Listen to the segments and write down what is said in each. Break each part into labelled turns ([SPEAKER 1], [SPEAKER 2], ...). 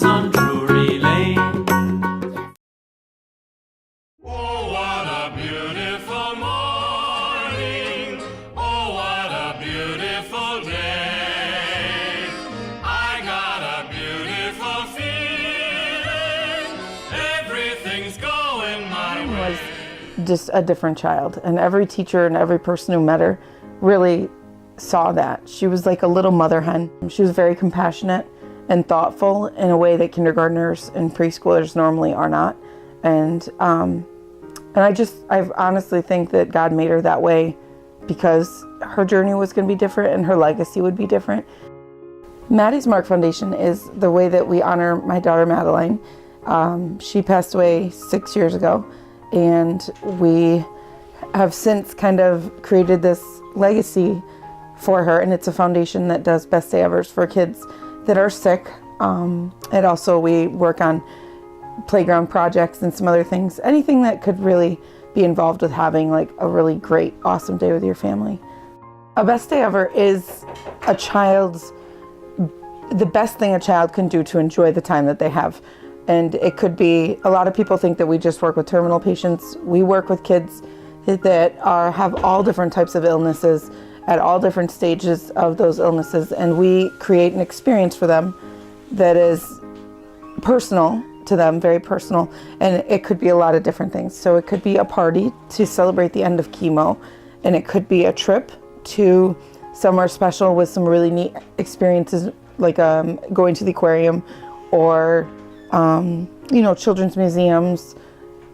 [SPEAKER 1] on Drury Lane.
[SPEAKER 2] Oh, what a beautiful morning. Oh, what a beautiful day. I got a beautiful feeling. Everything's going my way.
[SPEAKER 3] Just a different child, and every teacher and every person who met her really saw that. She was like a little mother hen. She was very compassionate and thoughtful in a way that kindergartners and preschoolers normally are not. And I honestly think that God made her that way because her journey was going to be different and her legacy would be different. Maddie's Mark Foundation is the way that we honor my daughter Madeline. She passed away 6 years ago, and we have since kind of created this legacy for her, and it's a foundation that does Best Day Evers for kids that are sick. And also we work on playground projects and some other things, anything that could really be involved with having like a really great, awesome day with your family. A best day ever is the best thing a child can do to enjoy the time that they have. And it could be, a lot of people think that we just work with terminal patients. We work with kids that have all different types of illnesses at all different stages of those illnesses, and we create an experience for them that is personal to them, very personal, and it could be a lot of different things. So it could be a party to celebrate the end of chemo, and it could be a trip to somewhere special with some really neat experiences, like going to the aquarium or children's museums.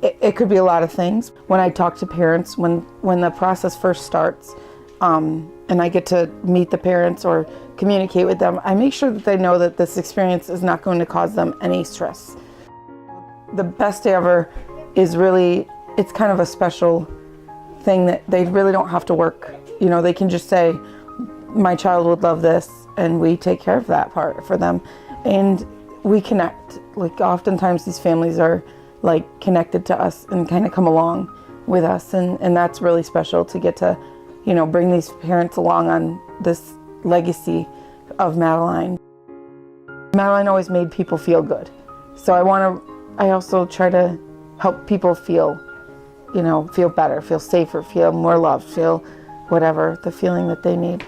[SPEAKER 3] It could be a lot of things. When I talk to parents, when the process first starts, and I get to meet the parents or communicate with them, I make sure that they know that this experience is not going to cause them any stress. The best day ever is really, it's kind of a special thing that they really don't have to work. They can just say, my child would love this, and we take care of that part for them. And we connect. Like oftentimes these families are like connected to us and kind of come along with us, and that's really special to get to bring these parents along on this legacy of Madeline. Madeline always made people feel good. So I also try to help people feel better, feel safer, feel more loved, feel whatever, the feeling that they need.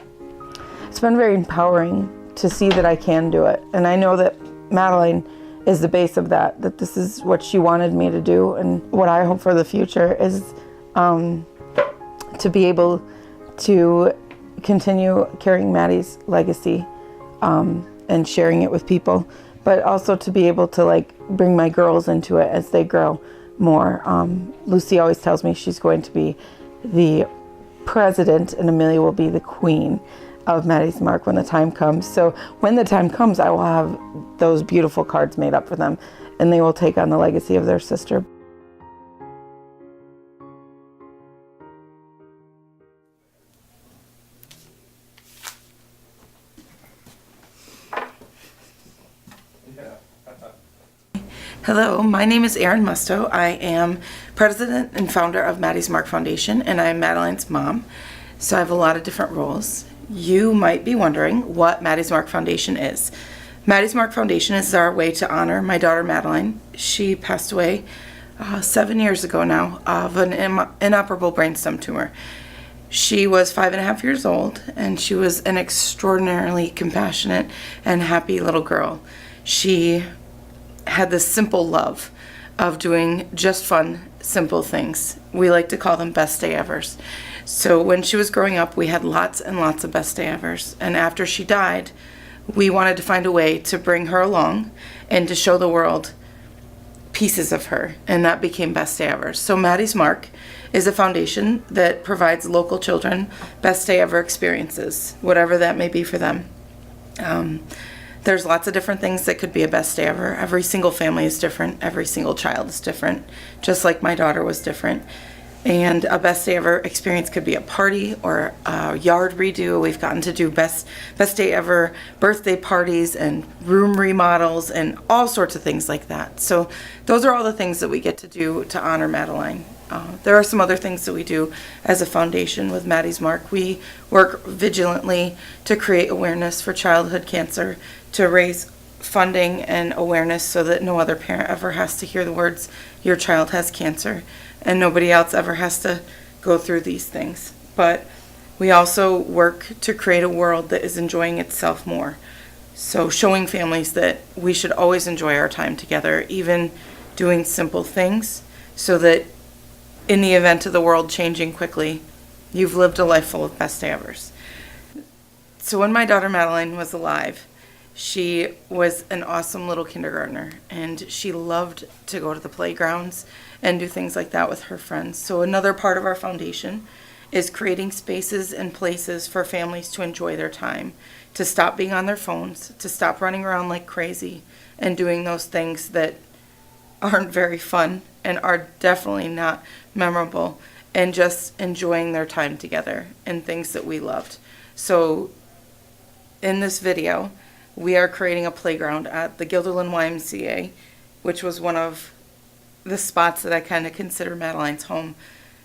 [SPEAKER 3] It's been very empowering to see that I can do it. And I know that Madeline is the base of that this is what she wanted me to do. And what I hope for the future is to be able to continue carrying Maddie's legacy and sharing it with people, but also to be able to bring my girls into it as they grow more. Lucy always tells me she's going to be the president and Amelia will be the queen of Maddie's Mark when the time comes. So when the time comes, I will have those beautiful cards made up for them, and they will take on the legacy of their sister. Hello, my name is Erin Musto. I am president and founder of Maddie's Mark Foundation, and I'm Madeline's mom. So I have a lot of different roles. You might be wondering what Maddie's Mark Foundation is. Maddie's Mark Foundation is our way to honor my daughter Madeline. She passed away 7 years ago now of an inoperable brainstem tumor. She was 5.5 years old, and she was an extraordinarily compassionate and happy little girl. She had this simple love of doing just fun, simple things. We like to call them best day evers. So when she was growing up, we had lots and lots of best day evers. And after she died, we wanted to find a way to bring her along and to show the world pieces of her. And that became Best Day Evers. So Maddie's Mark is a foundation that provides local children best day ever experiences, whatever that may be for them. There's lots of different things that could be a best day ever. Every single family is different. Every single child is different, just like my daughter was different. And a best day ever experience could be a party or a yard redo. We've gotten to do best day ever birthday parties and room remodels and all sorts of things like that. So those are all the things that we get to do to honor Madeline. There are some other things that we do as a foundation with Maddie's Mark. We work vigilantly to create awareness for childhood cancer, to raise funding and awareness so that no other parent ever has to hear the words, your child has cancer, and nobody else ever has to go through these things. But we also work to create a world that is enjoying itself more. So showing families that we should always enjoy our time together, even doing simple things, so that in the event of the world changing quickly, you've lived a life full of best day evers. So when my daughter Madeline was alive, she was an awesome little kindergartner, and she loved to go to the playgrounds and do things like that with her friends. So another part of our foundation is creating spaces and places for families to enjoy their time, to stop being on their phones, to stop running around like crazy and doing those things that aren't very fun and are definitely not memorable, and just enjoying their time together and things that we loved. So in this video, we are creating a playground at the Guilderland YMCA, which was one of the spots that I kind of consider Madeline's home,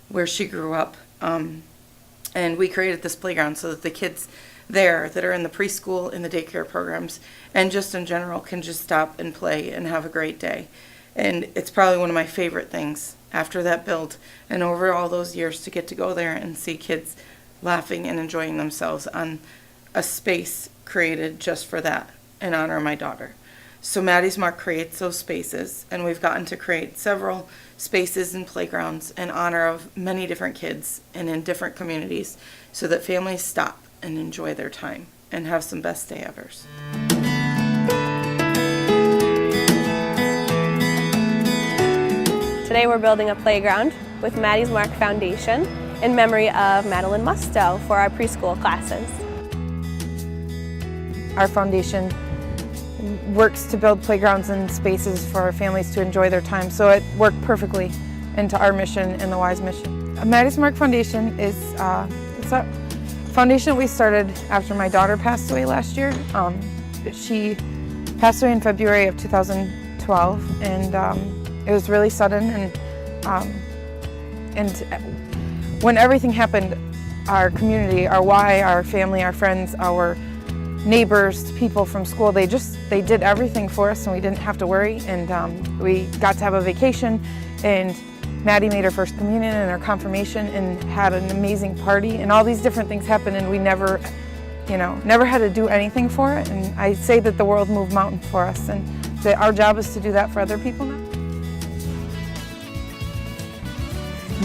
[SPEAKER 3] where she grew up. And we created this playground so that the kids there that are in the preschool, in the daycare programs, and just in general can just stop and play and have a great day. And it's probably one of my favorite things after that build and over all those years to get to go there and see kids laughing and enjoying themselves on a space created just for that in honor of my daughter. So Maddie's Mark creates those spaces, and we've gotten to create several spaces and playgrounds in honor of many different kids and in different communities so that families stop and enjoy their time and have some best day evers.
[SPEAKER 4] Today we're building a playground with Maddie's Mark Foundation in memory of Madeline Musto for our preschool classes.
[SPEAKER 3] Our foundation works to build playgrounds and spaces for families to enjoy their time, so it worked perfectly into our mission and the WISE mission. Maddie's Mark Foundation is it's a foundation we started after my daughter passed away last year. She passed away in February of 2012, and it was really sudden. And when everything happened, our community, our Y, our family, our friends, our neighbors, people from school, they did everything for us, and we didn't have to worry. And we got to have a vacation, and Maddie made her first communion and her confirmation and had an amazing party, and all these different things happened, and we never had to do anything for it. And I say that the world moved mountains for us, and that our job is to do that for other people now.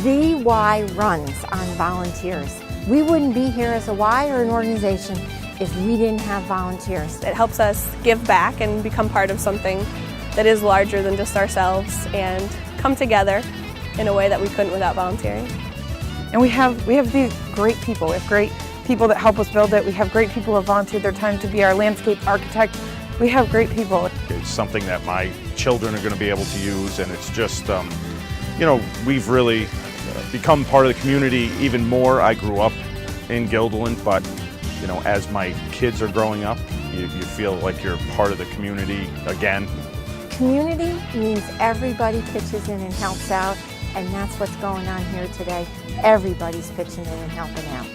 [SPEAKER 5] The Y runs on volunteers. We wouldn't be here as a Y or an organization if we didn't have volunteers.
[SPEAKER 4] It helps us give back and become part of something that is larger than just ourselves and come together in a way that we couldn't without volunteering.
[SPEAKER 3] And we have these great people. We have great people that help us build it. We have great people who have volunteered their time to be our landscape architect. We have great people.
[SPEAKER 6] It's something that my children are going to be able to use, and it's just, we've really become part of the community even more. I grew up in Guilderland, but as my kids are growing up, you feel like you're part of the community again.
[SPEAKER 5] Community means everybody pitches in and helps out, and that's what's going on here today. Everybody's pitching in and helping out.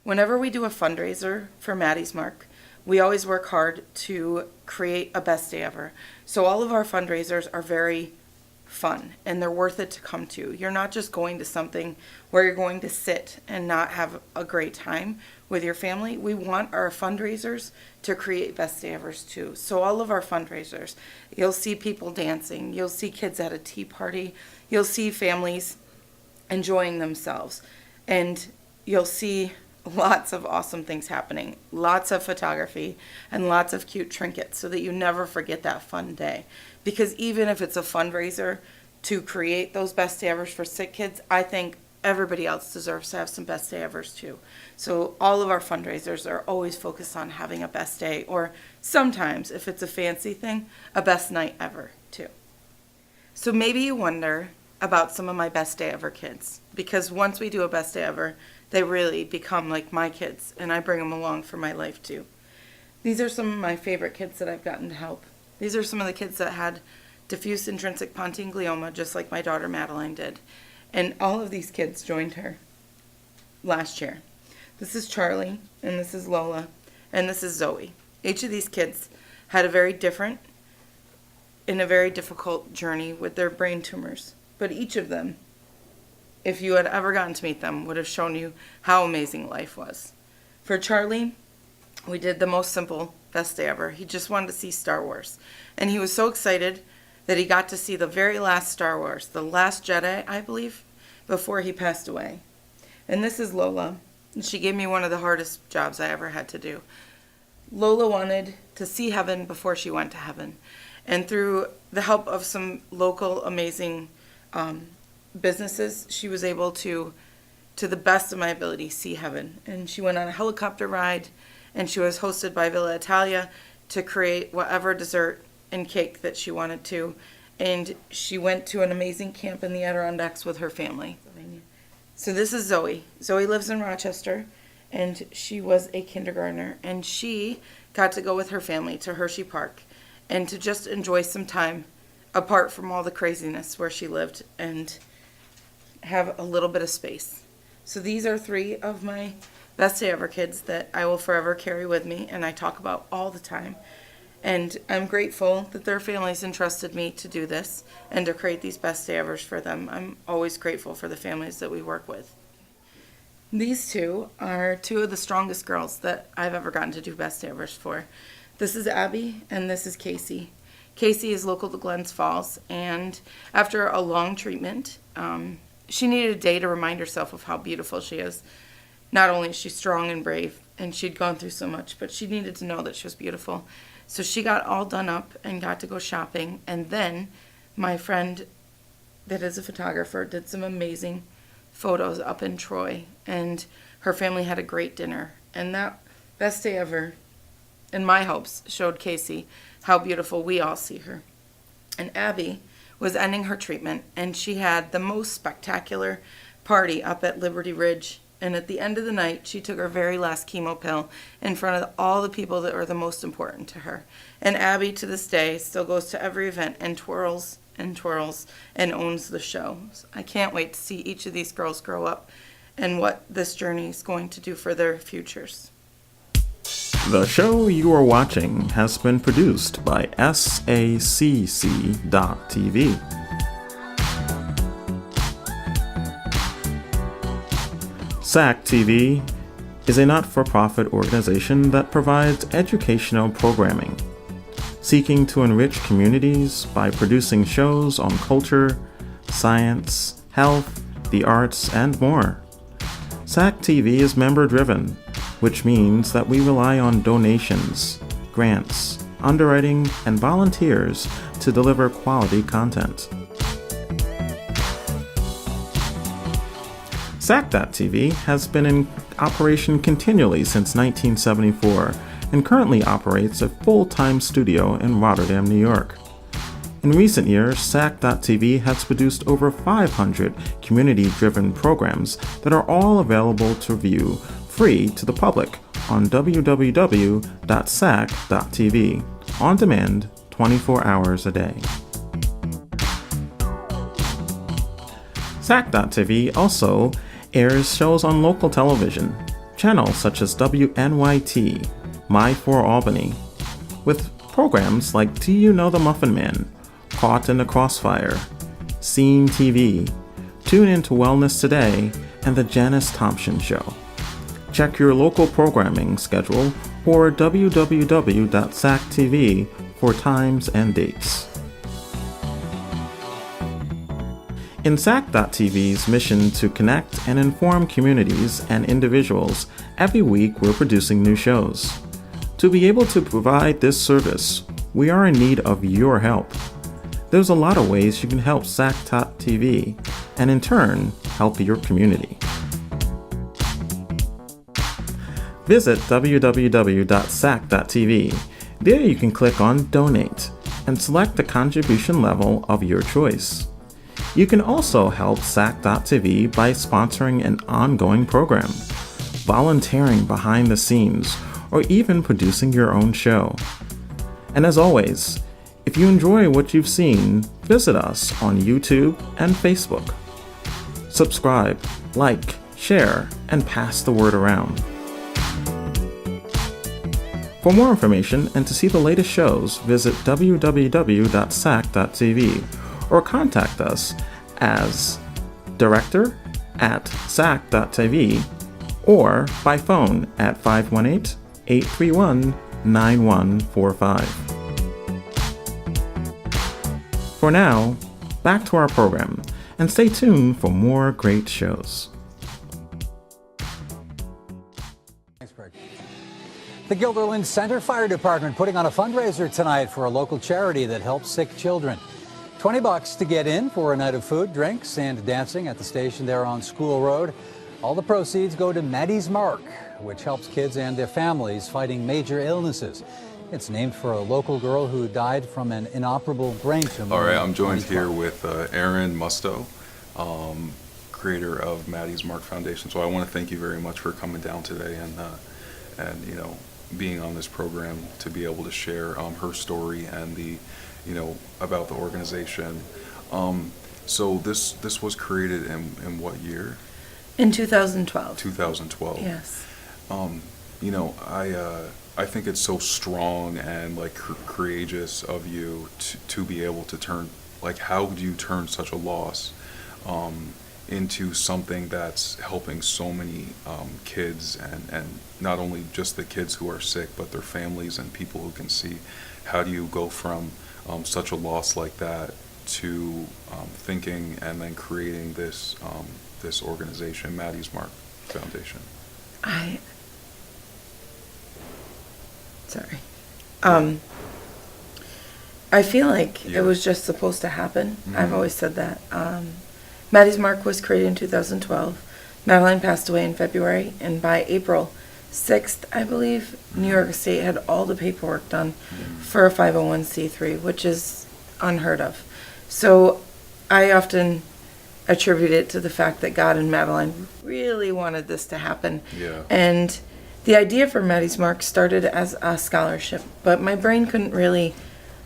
[SPEAKER 3] Whenever we do a fundraiser for Maddie's Mark, we always work hard to create a best day ever. So all of our fundraisers are very fun, and they're worth it to come to. You're not just going to something where you're going to sit and not have a great time with your family. We want our fundraisers to create best day evers too. So all of our fundraisers, you'll see people dancing, you'll see kids at a tea party, you'll see families enjoying themselves, and you'll see lots of awesome things happening, lots of photography, and lots of cute trinkets so that you never forget that fun day. Because even if it's a fundraiser to create those best day evers for sick kids, I think everybody else deserves to have some best day evers too. So all of our fundraisers are always focused on having a best day, or sometimes, if it's a fancy thing, a best night ever too. So maybe you wonder about some of my best day ever kids, because once we do a best day ever, they really become like my kids, and I bring them along for my life too. These are some of my favorite kids that I've gotten to help. These are some of the kids that had diffuse intrinsic pontine glioma, just like my daughter Madeline did. And all of these kids joined her last year. This is Charlie, and this is Lola, and this is Zoe. Each of these kids had a very different and a very difficult journey with their brain tumors. But each of them, if you had ever gotten to meet them, would have shown you how amazing life was. For Charlie, we did the most simple, best day ever. He just wanted to see Star Wars. And he was so excited that he got to see the very last Star Wars, The Last Jedi, I believe, before he passed away. And this is Lola. And she gave me one of the hardest jobs I ever had to do. Lola wanted to see heaven before she went to heaven. And through the help of some local amazing businesses, she was able to the best of my ability, see heaven. And she went on a helicopter ride, and she was hosted by Villa Italia to create whatever dessert and cake that she wanted to. And she went to an amazing camp in the Adirondacks with her family. So this is Zoe. Zoe lives in Rochester, and she was a kindergartner, and she got to go with her family to Hershey Park and to just enjoy some time apart from all the craziness where she lived and have a little bit of space. So these are 3 of my best day ever kids that I will forever carry with me and I talk about all the time. And I'm grateful that their families entrusted me to do this and to create these best day evers for them. I'm always grateful for the families that we work with. These 2 are 2 of the strongest girls that I've ever gotten to do best day evers for. This is Abby and this is Casey. Casey is local to Glens Falls, and after a long treatment, she needed a day to remind herself of how beautiful she is. Not only is she strong and brave, and she'd gone through so much, but she needed to know that she was beautiful. So she got all done up and got to go shopping, and then my friend that is a photographer did some amazing photos up in Troy, and her family had a great dinner. And that best day ever, in my hopes, showed Casey how beautiful we all see her. And Abby was ending her treatment, and she had the most spectacular party up at Liberty Ridge. And at the end of the night, she took her very last chemo pill in front of all the people that were the most important to her. And Abby, to this day, still goes to every event and twirls and twirls and owns the show. So I can't wait to see each of these girls grow up and what this journey is going to do for their futures.
[SPEAKER 7] The show you are watching has been produced by SACC.TV. SAC-TV is a not-for-profit organization that provides educational programming, seeking to enrich communities by producing shows on culture, science, health, the arts, and more. SAC-TV is member-driven, which means that we rely on donations, grants, underwriting, and volunteers to deliver quality content. SAC.TV has been in operation continually since 1974 and currently operates a full-time studio in Rotterdam, New York. In recent years, SAC.TV has produced over 500 community-driven programs that are all available to view free to the public on www.sac.tv, on demand 24 hours a day. SAC.tv also airs shows on local television, channels such as WNYT, My4 Albany, with programs like Do You Know the Muffin Man, Caught in the Crossfire, Scene TV, Tune Into Wellness Today, and The Janice Thompson Show. Check your local programming schedule or www.sac.tv for times and dates. In SAC.tv's mission to connect and inform communities and individuals, every week we're producing new shows. To be able to provide this service, we are in need of your help. There's a lot of ways you can help SAC.tv and in turn help your community. Visit www.sac.tv. There you can click on Donate and select the contribution level of your choice. You can also help SAC.tv by sponsoring an ongoing program, volunteering behind the scenes, or even producing your own show. And as always, If you enjoy what you've seen, visit us on YouTube and Facebook. Subscribe, like, share, and pass the word around. For more information and to see the latest shows, visit www.sac.tv or contact us as director@sac.tv or by phone at 518-831-9145. For now, back to our program, and stay tuned for more great shows.
[SPEAKER 8] The Guilderland Center Fire Department putting on a fundraiser tonight for a local charity that helps sick children. $20 to get in for a night of food, drinks, and dancing at the station there on School Road. All the proceeds go to Maddie's Mark, which helps kids and their families fighting major illnesses. It's named for a local girl who died from an inoperable brain tumor.
[SPEAKER 9] All right, I'm joined here with Aaron Musto, creator of Maddie's Mark Foundation. So I want to thank you very much for coming down today and you know, being on this program to be able to share her story and the, you know, about the organization. So this was created in what year?
[SPEAKER 3] In 2012.
[SPEAKER 9] 2012.
[SPEAKER 3] Yes.
[SPEAKER 9] You know, I think it's so strong and like courageous of you to be able to turn, like, how do you turn such a loss into something that's helping so many kids, and not only just the kids who are sick, but their families and people who can see. How do you go from such a loss like that to thinking and then creating this this organization, Maddie's Mark Foundation?
[SPEAKER 3] Sorry. I feel like it was just supposed to happen.
[SPEAKER 9] Mm-hmm.
[SPEAKER 3] I've always said that. Maddie's Mark was created in 2012. Madeline passed away in February, and by April 6th, I believe, New York State had all the paperwork done for a 501c3, which is unheard of. So I often attribute it to the fact that God and Madeline really wanted this to happen.
[SPEAKER 9] Yeah.
[SPEAKER 3] And the idea for Maddie's Mark started as a scholarship, but my brain couldn't really,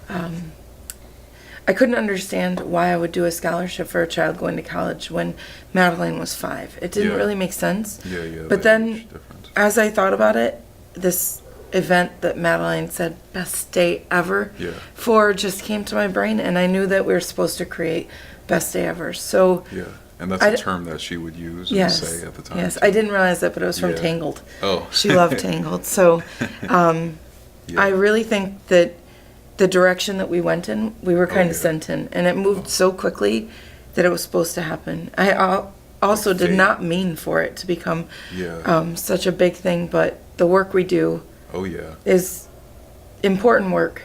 [SPEAKER 3] I couldn't understand why I would do a scholarship for a child going to college when Madeline was 5. It didn't really make sense.
[SPEAKER 9] Yeah.
[SPEAKER 3] But then, as I thought about it, this event that Madeline said, best day ever, for just came to my brain, and I knew that we were supposed to create best day ever. So
[SPEAKER 9] yeah, and that's a term that she would use and say at the time.
[SPEAKER 3] Yes, I didn't realize that, but it was from Tangled.
[SPEAKER 9] Oh.
[SPEAKER 3] She loved Tangled. So I really think that the direction that we went in, we were kind of sent in, and it moved so quickly that it was supposed to happen. I also did not mean for it to become such a big thing, but the work we do is important work.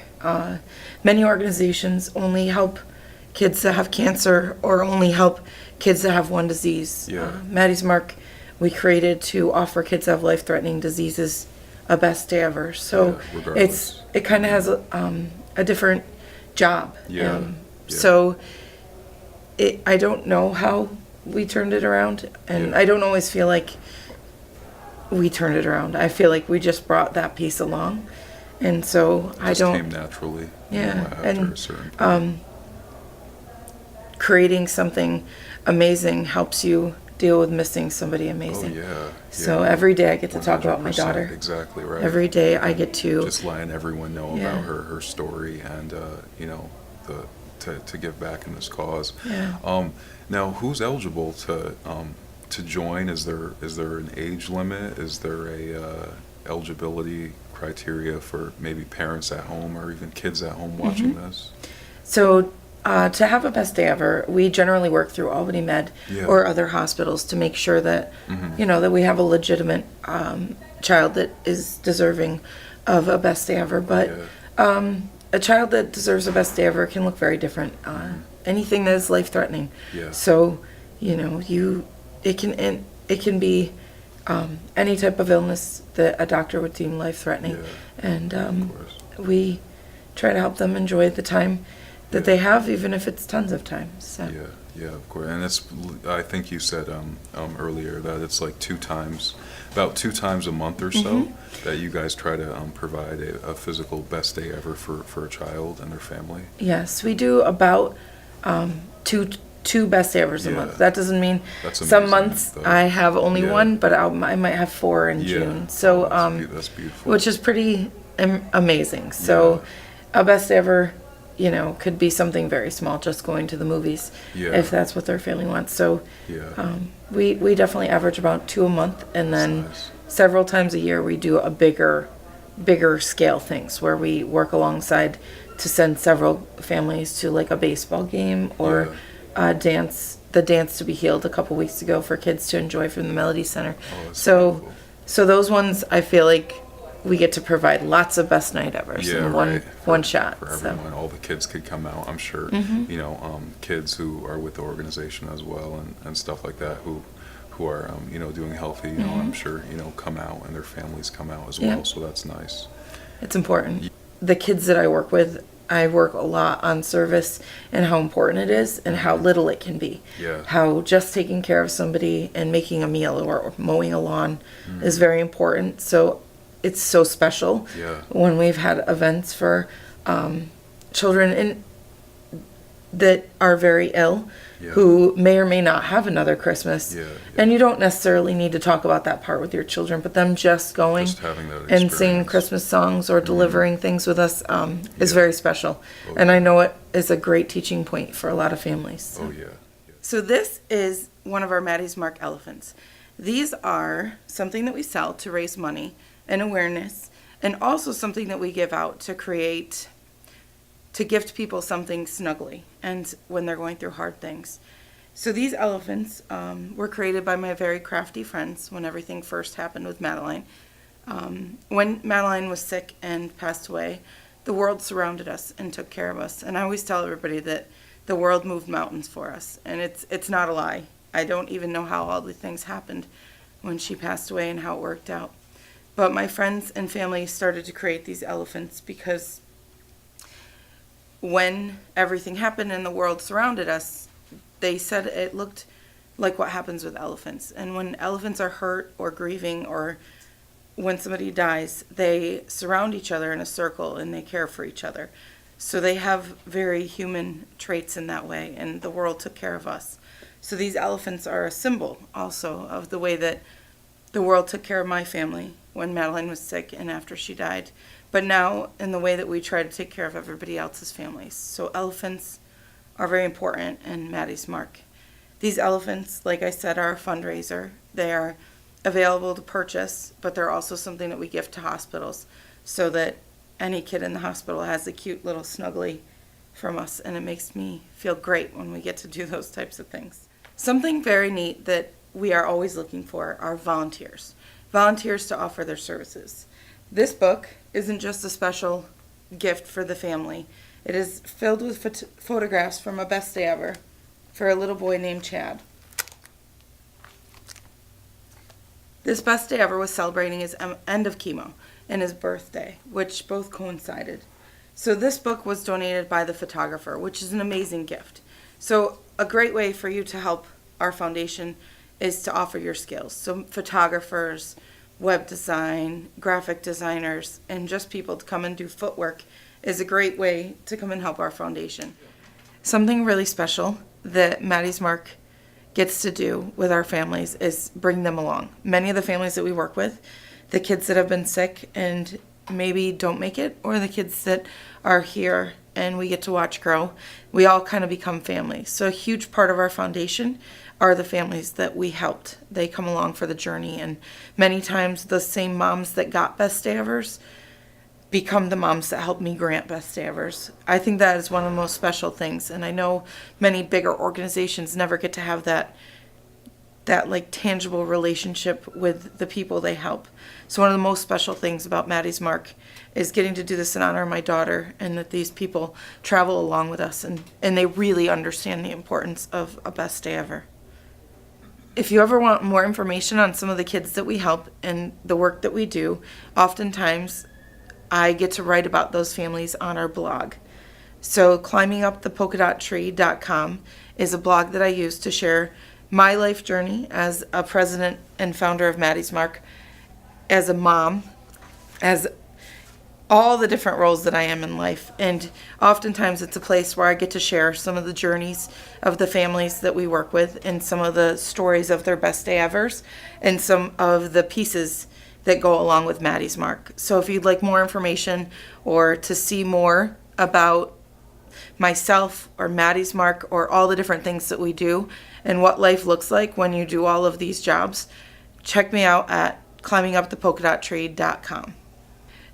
[SPEAKER 3] Many organizations only help kids that have cancer or only help kids that have one disease. Maddie's Mark, we created to offer kids that have life-threatening diseases a best day ever. So it kind of has a different job. So I don't know how we turned it around, and I don't always feel like we turned it around. I feel like we just brought that piece along, and so
[SPEAKER 9] it came naturally. After a certain
[SPEAKER 3] creating something amazing helps you deal with missing somebody amazing. So every day I get to talk about my daughter.
[SPEAKER 9] Exactly right.
[SPEAKER 3] Every day I get to
[SPEAKER 9] just letting everyone know about her story, and you know, to give back in this cause. Now, who's eligible to join? Is there an age limit? Is there a eligibility criteria for maybe parents at home or even kids at home watching this?
[SPEAKER 3] So to have a best day ever, we generally work through Albany Med or other hospitals to make sure that you know, that we have a legitimate child that is deserving of a best day ever. But a child that deserves a best day ever can look very different. Anything that is life-threatening. So you know, it can be any type of illness that a doctor would deem life-threatening, and we try to help them enjoy the time that they have, even if it's tons of time. So
[SPEAKER 9] Yeah, of course. And it's, I think you said earlier that it's like about two times a month or so that you guys try to provide a physical best day ever for a child and their family.
[SPEAKER 3] Yes, we do about two best day evers a
[SPEAKER 9] Yeah.
[SPEAKER 3] month. That doesn't mean
[SPEAKER 9] That's
[SPEAKER 3] some
[SPEAKER 9] amazing,
[SPEAKER 3] months
[SPEAKER 9] though.
[SPEAKER 3] I have only
[SPEAKER 9] Yeah.
[SPEAKER 3] one, but I might have 4 in
[SPEAKER 9] Yeah.
[SPEAKER 3] June. So
[SPEAKER 9] That's beautiful.
[SPEAKER 3] which is pretty amazing. So a best day ever, you know, could be something very small, just going to the movies,
[SPEAKER 9] Yeah.
[SPEAKER 3] if that's what their family wants. So
[SPEAKER 9] Yeah.
[SPEAKER 3] we definitely average about 2 a month, and then
[SPEAKER 9] nice.
[SPEAKER 3] several times a year we do a bigger scale things where we work alongside to send several families to like a baseball game or the dance to be healed a couple weeks ago for kids to enjoy from the Melody Center.
[SPEAKER 9] that's
[SPEAKER 3] So
[SPEAKER 9] beautiful.
[SPEAKER 3] so those ones I feel like we get to provide lots of best night evers
[SPEAKER 9] Yeah,
[SPEAKER 3] in
[SPEAKER 9] right.
[SPEAKER 3] one shot.
[SPEAKER 9] For
[SPEAKER 3] So.
[SPEAKER 9] everyone, all the kids could come out, I'm sure. You know, kids who are with the organization as well and stuff like that who are, you know, doing healthy, you know, I'm sure, you know, come out and their families come out as
[SPEAKER 3] Yeah.
[SPEAKER 9] well. So that's nice.
[SPEAKER 3] It's important. The kids that I work with, I work a lot on service and how important it is and how little it can be.
[SPEAKER 9] Yeah.
[SPEAKER 3] How just taking care of somebody and making a meal or mowing a lawn is very important. So it's so special
[SPEAKER 9] Yeah.
[SPEAKER 3] when we've had events for children that are very ill,
[SPEAKER 9] Yeah.
[SPEAKER 3] who may or may not have another Christmas.
[SPEAKER 9] Yeah,
[SPEAKER 3] And you don't necessarily need to talk about that part with your children, but them just going
[SPEAKER 9] Just having that
[SPEAKER 3] and singing
[SPEAKER 9] experience.
[SPEAKER 3] Christmas songs or delivering things with us is
[SPEAKER 9] Yeah.
[SPEAKER 3] very special. And I know it is a great teaching point for a lot of families.
[SPEAKER 9] Oh, yeah.
[SPEAKER 3] So this is one of our Maddie's Mark elephants. These are something that we sell to raise money and awareness, and also something that we give out to gift people something snuggly and when they're going through hard things. So these elephants were created by my very crafty friends when everything first happened with Madeline. When Madeline was sick and passed away, the world surrounded us and took care of us. And I always tell everybody that the world moved mountains for us, and it's not a lie. I don't even know how all the things happened when she passed away and how it worked out. But my friends and family started to create these elephants because when everything happened and the world surrounded us, they said it looked like what happens with elephants. And when elephants are hurt or grieving or when somebody dies, they surround each other in a circle and they care for each other. So they have very human traits in that way, and the world took care of us. So these elephants are a symbol also of the way that the world took care of my family when Madeline was sick and after she died, but now in the way that we try to take care of everybody else's families. So elephants are very important in Maddie's Mark. These elephants, like I said, are a fundraiser. They are available to purchase, but they're also something that we gift to hospitals so that any kid in the hospital has a cute little snuggly from us, and it makes me feel great when we get to do those types of things. Something very neat that we are always looking for are volunteers to offer their services. This book isn't just a special gift for the family. It is filled with photographs from a best day ever for a little boy named Chad. This best day ever was celebrating his end of chemo and his birthday, which both coincided. So this book was donated by the photographer, which is an amazing gift. So a great way for you to help our foundation is to offer your skills. So photographers, web design, graphic designers, and just people to come and do footwork is a great way to come and help our foundation. Something really special that Maddie's Mark gets to do with our families is bring them along. Many of the families that we work with, the kids that have been sick and maybe don't make it, or the kids that are here and we get to watch grow, we all kind of become family. So a huge part of our foundation are the families that we helped. They come along for the journey, and many times the same moms that got best day evers become the moms that helped me grant best day evers. I think that is one of the most special things, and I know many bigger organizations never get to have that like tangible relationship with the people they help. So one of the most special things about Maddie's Mark is getting to do this in honor of my daughter, and that these people travel along with us and they really understand the importance of a best day ever. If you ever want more information on some of the kids that we help and the work that we do, oftentimes I get to write about those families on our blog. So climbingupthepolkadottree.com is a blog that I use to share my life journey as a president and founder of Maddie's Mark, as a mom, as all the different roles that I am in life. And oftentimes it's a place where I get to share some of the journeys of the families that we work with and some of the stories of their best day evers and some of the pieces that go along with Maddie's Mark. So if you'd like more information or to see more about myself or Maddie's Mark or all the different things that we do and what life looks like when you do all of these jobs, check me out at climbingupthepolkadottree.com.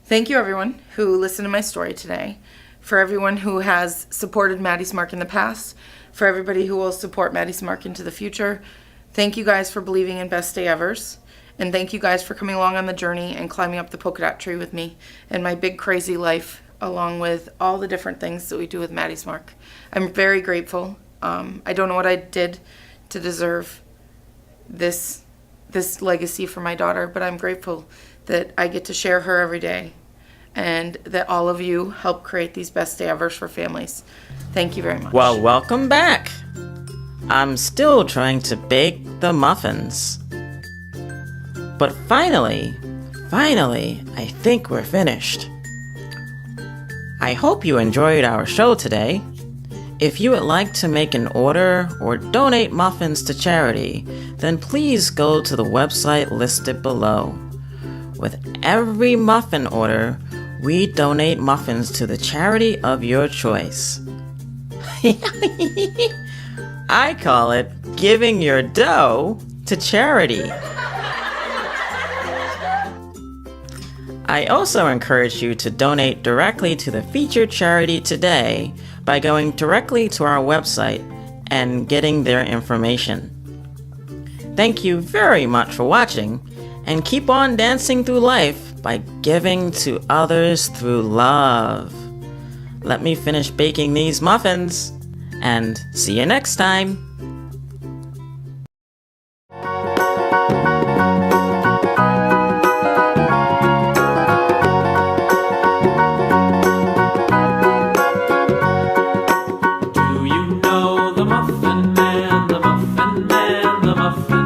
[SPEAKER 3] Thank you, everyone who listened to my story today. For everyone who has supported Maddie's Mark in the past, for everybody who will support Maddie's Mark into the future, thank you guys for believing in Best Day Evers. And thank you guys for coming along on the journey and climbing up the polka dot tree with me and my big crazy life, along with all the different things that we do with Maddie's Mark. I'm very grateful. I don't know what I did to deserve this legacy for my daughter, but I'm grateful that I get to share her every day and that all of you help create these best day evers for families. Thank you very much.
[SPEAKER 10] Well, welcome back. I'm still trying to bake the muffins. But finally, I think we're finished. I hope you enjoyed our show today. If you would like to make an order or donate muffins to charity, then please go to the website listed below. With every muffin order, we donate muffins to the charity of your choice. I call it giving your dough to charity. I also encourage you to donate directly to the featured charity today by going directly to our website and getting their information. Thank you very much for watching, and keep on dancing through life by giving to others through love. Let me finish baking these muffins, and see you next time.
[SPEAKER 1] Do you know the Muffin Man, the Muffin Man, the Muffin